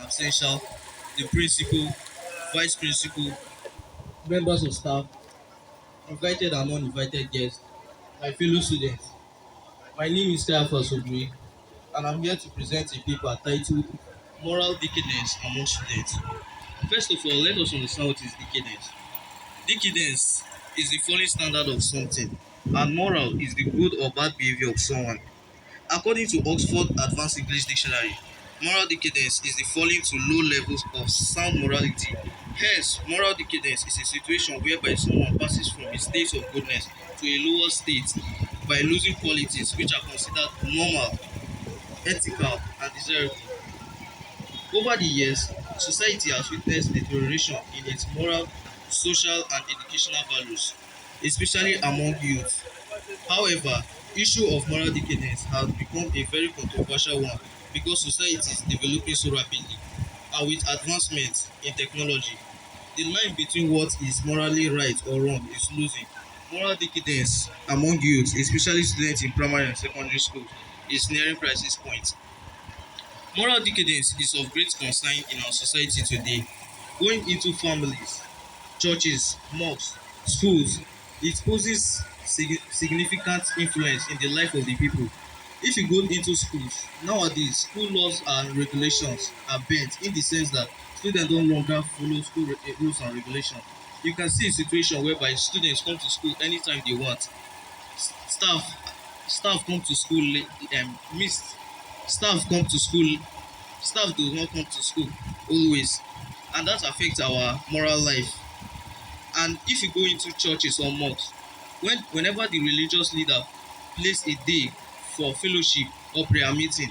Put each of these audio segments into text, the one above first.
essential, the principal, vice principal, members of staff, invited and uninvited guests, my fellow students. My name is Caiaphas Ogiri, and I'm here to present a paper titled Moral Decadence Among Students. First of all, let us understand what is decadence. Decadence is the falling standard of something, and moral is the good or bad behavior of someone. According to Oxford Advanced English Dictionary, moral decadence is the falling to low levels of sound morality. Hence, moral decadence is a situation whereby someone passes from a state of goodness to a lower state by losing qualities which are considered normal, ethical, and desirable. Over the years, society has witnessed deterioration in its moral, social, and educational values, especially among youth. However, issue of moral decadence has become a very controversial one because society is developing so rapidly and with advancements in technology. The line between what is morally right or wrong is losing. Moral decadence among youth, especially students in primary and secondary schools, is nearing crisis point. Moral decadence is of great concern in our society today. Going into families, churches, mosques, schools, it poses significant influence in the life of the people. If you go into schools, nowadays school laws and regulations are bent in the sense that students no longer follow school rules and regulations. You can see a situation whereby students come to school anytime they want. Staff come to school late, missed. Staff come to school Staff do not come to school always, and that affects our moral life. And if you go into churches or mosques, whenever the religious leader place a day for fellowship or prayer meeting,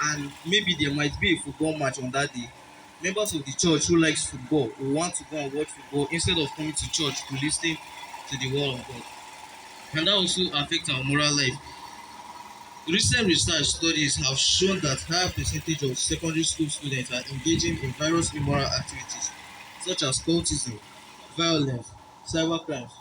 and maybe there might be a football match on that day, members of the church who likes football will want to go and watch football instead of coming to church to listen to the word of God. And that also affects our moral life. Recent research studies have shown that higher percentage of secondary school students are engaging in various immoral activities such as cultism, violence, cybercrimes,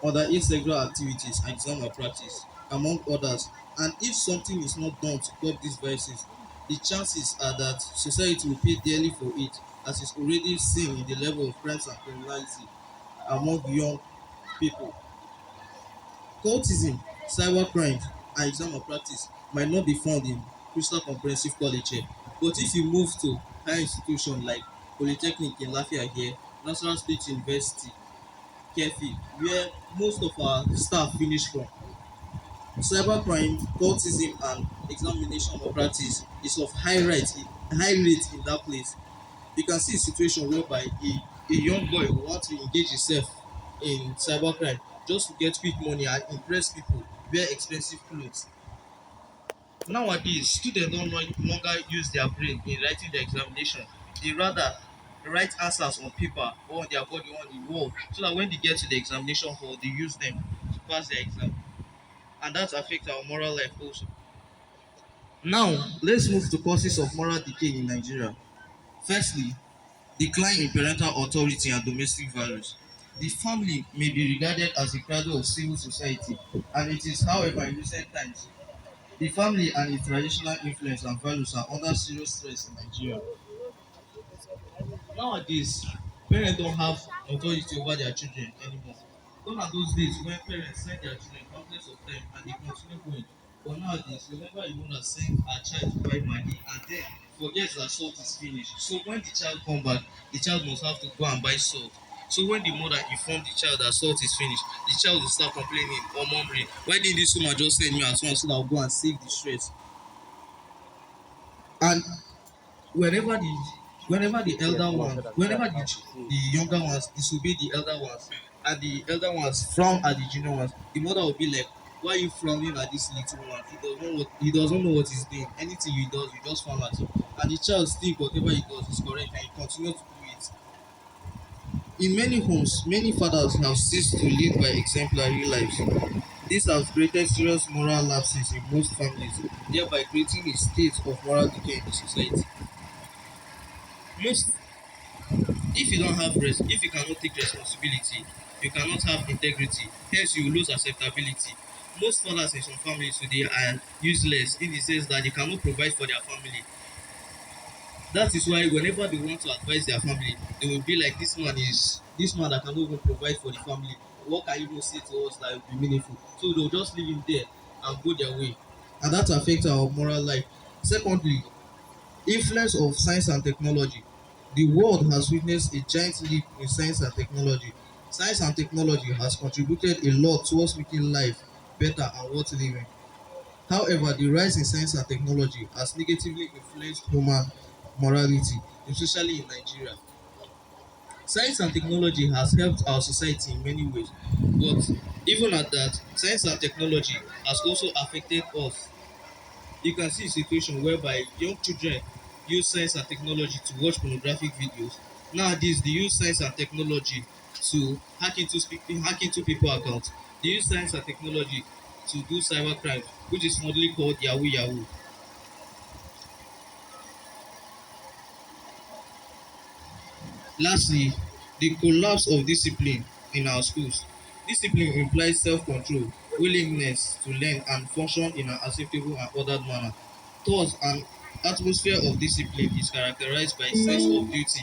underage sexual activities, and exam malpractice, among others. And if something is not done to curb these vices, the chances are that society will pay dearly for it, as is already seen in the level of crimes and criminality among young people. Cultism, cybercrime, and exam malpractice might not be found in Crystal Comprehensive College here, but if you move to higher institutions like Polytechnic in Lafia here, National State University, Kefi, where most of our staff finish from, cybercrime, cultism, and examination malpractice is of high rate in that place. You can see a situation whereby a young boy will want to engage himself in cybercrime just to get quick money and impress people, wear expensive clothes. Nowadays, students don't longer use their brain in writing the examination. They rather write answers on paper or on their body or on the wall so that when they get to the examination hall, they use them to pass their exam. And that affects our moral life also. Now, let's move to causes of moral decay in Nigeria. Firstly, decline in parental authority and domestic values. The family may be regarded as the cradle of civil society, and it is, however, in recent times, the family and its traditional influence and values are under serious stress in Nigeria. Nowadays, parents don't have authority over their children anymore. Gone are those days when parents send their children countless of them and they continue going. But nowadays, remember a mother send her child to buy money and then forgets that salt is finished. So when the child come back, the child must have to go and buy salt. So when the mother informed the child that salt is finished, the child will start complaining or murmuring, why didn't this woman just send me as well so that I'll go and save the stress? And whenever the whenever the younger ones disobey the elder ones and the elder ones frown at the junior ones, the mother will be like, why are you frowning at this little one? He doesn't know what he's doing. Anything he does, you just frown at him. And the child think whatever he does is correct and he continues to do it. In many homes, many fathers have ceased to live by exemplary lives. This has created serious moral lapses in most families, thereby creating a state of moral decay in the society. Most if you cannot take responsibility, you cannot have integrity, hence you will lose acceptability. Most fathers in some families today are useless in the sense that they cannot provide for their family. That is why whenever they want to advise their family, they will be like, this man that cannot even provide for the family. What can you even say to us that will be meaningful? So they'll just leave him there and go their way. And that affects our moral life. Secondly, influence of science and technology. The world has witnessed a giant leap in science and technology. Science and technology has contributed a lot towards making life better and worth living. However, the rise in science and technology has negatively influenced human morality, especially in Nigeria. Science and technology has helped our society in many ways, but even at that, science and technology has also affected us. You can see a situation whereby young children use science and technology to watch pornographic videos. Nowadays, they use science and technology to hack into people accounts. They use science and technology to do cyber crimes, which is normally called Yahoo Yahoo. Lastly, the collapse of discipline in our schools. Discipline implies self-control, willingness to learn and function in an acceptable and ordered manner. Thus, an atmosphere of discipline is characterized by a sense of duty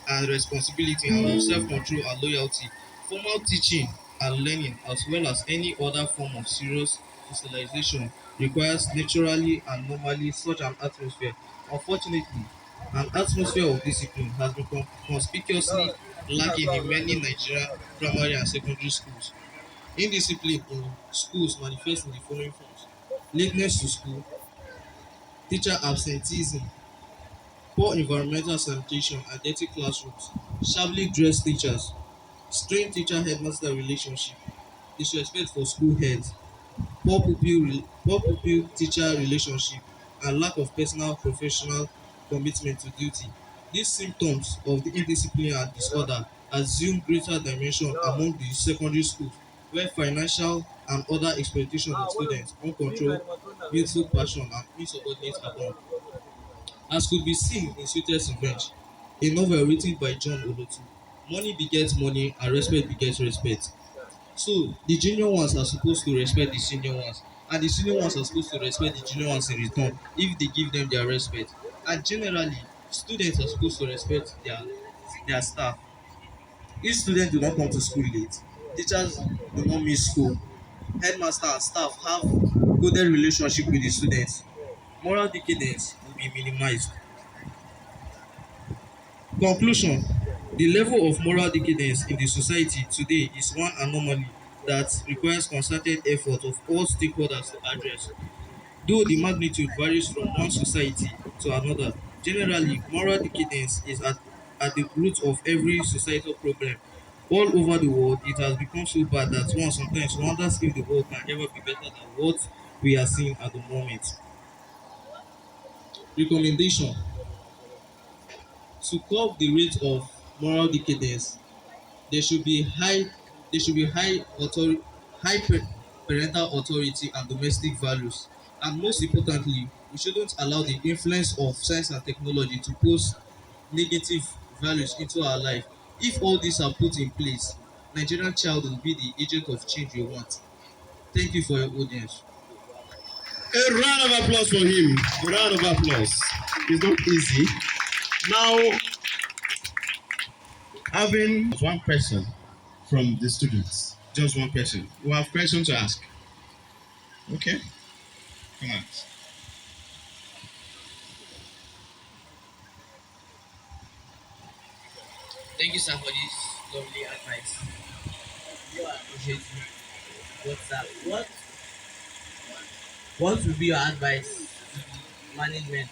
and responsibility and of self-control and loyalty. Formal teaching and learning, as well as any other form of serious socialization, requires naturally and normally such an atmosphere. Unfortunately, an atmosphere of discipline has become conspicuously lacking in many Nigerian primary and secondary schools. Indiscipline in schools manifests in the following forms: lateness to school, teacher absenteeism, poor environmental sanitation and dirty classrooms, sharply dressed teachers, strained teacher-headmaster relationship, disrespect for school heads, poor pupil teacher relationship and lack of personal professional commitment to duty. These symptoms of the indiscipline and disorder assume greater dimension among the secondary schools, where financial and other exploitation of students, uncontrolled youthful passion and insubordinate abound. As could be seen in Sweetest Revenge, a novel written by John Olotu, money begets money and respect begets respect. So the junior ones are supposed to respect the senior ones, and the senior ones are supposed to respect the junior ones in return if they give them their respect. And generally, students are supposed to respect their staff. If students do not come to school late, teachers do not miss school, headmaster and staff have coded relationship with the students, moral decadence will be minimized. Conclusion: the level of moral decadence in the society today is one anomaly that requires concerted effort of all stakeholders to address. Though the magnitude varies from one society to another, generally moral decadence is at the root of every societal problem. All over the world, it has become so bad that one sometimes wonders if the world can ever be better than what we are seeing at the moment. Recommendation: to curb the rate of moral decadence, there should be high parental authority and domestic values, and most importantly, we shouldn't allow the influence of science and technology to pose negative values into our life. If all these are put in place, Nigerian child will be the agent of change we want. Thank you for your audience. A round of applause for him. A round of applause. It's not easy. Now, having one person from the students, just one person, who have questions to ask. Okay, come on. Thank you, sir, for this lovely advice. You appreciate me. What's that? What would be your advice to the management?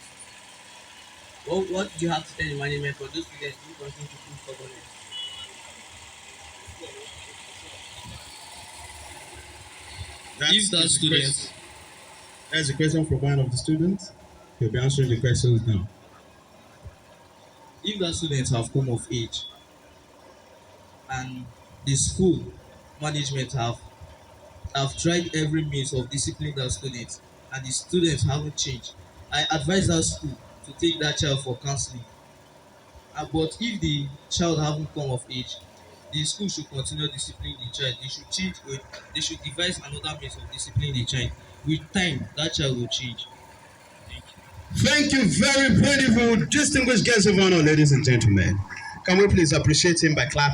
What do you have to tell the management for those students who continue to push stubbornness? If that student, That's a question from one of the students. He'll be answering the questions now. if that student have come of age and the school management have tried every means of discipline that student and the students haven't changed, I advise that school to take that child for counseling. But if the child haven't come of age, the school should continue disciplining the child. They should devise another means of disciplining the child. With time, that child will change. Thank you. Thank you, very beautiful, distinguished guests of honor, ladies and gentlemen. Can we please appreciate him by clapping?